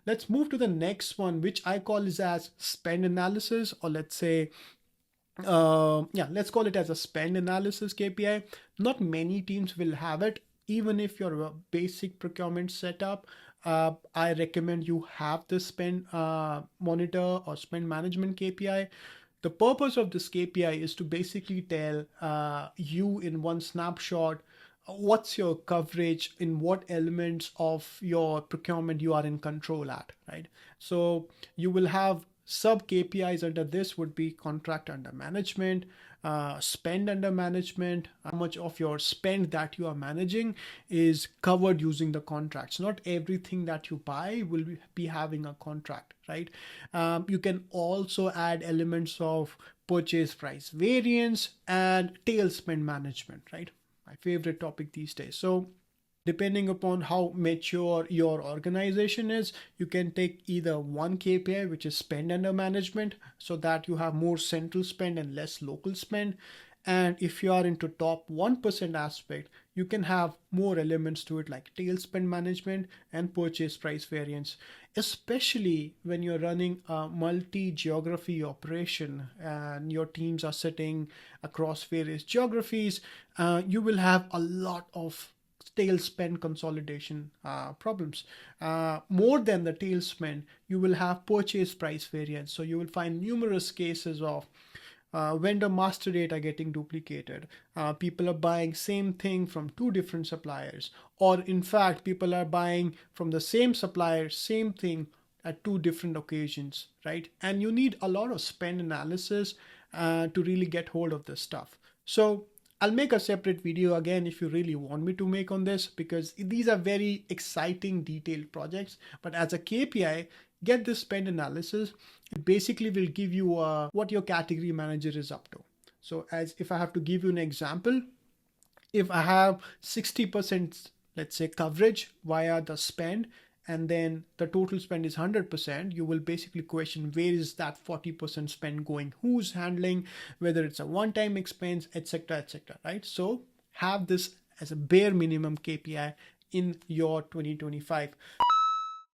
Let's move to the next one, which I call is as spend analysis, or let's say, let's call it as a spend analysis KPI. Not many teams will have it. Even if you're a basic procurement setup, I recommend you have the spend monitor or spend management KPI. The purpose of this KPI is to basically tell you in one snapshot what's your coverage, in what elements of your procurement you are in control at, right? So you will have sub KPIs under this would be contract under management, spend under management, how much of your spend that you are managing is covered using the contracts. Not everything that you buy will be having a contract, right? You can also add elements of purchase price variance and tail spend management, right? My favorite topic these days. So depending upon how mature your organization is, you can take either one KPI, which is spend under management, so that you have more central spend and less local spend. And if you are into top 1% aspect, you can have more elements to it like tail spend management and purchase price variance, especially when you're running a multi-geography operation and your teams are sitting across various geographies. You will have a lot of tail spend consolidation problems. More than the tail spend, you will have purchase price variance. So you will find numerous cases of vendor master data getting duplicated. People are buying same thing from two different suppliers, or in fact, people are buying from the same supplier, same thing at two different occasions, right? And you need a lot of spend analysis to really get hold of this stuff. So I'll make a separate video again if you really want me to make on this, because these are very exciting detailed projects. But as a KPI, get this spend analysis. It basically will give you what your category manager is up to. So as if I have to give you an example, if I have 60%, let's say, coverage via the spend, and then the total spend is 100%, you will basically question where is that 40% spend going, who's handling, whether it's a one-time expense, etc., right? So have this as a bare minimum KPI in your 2025.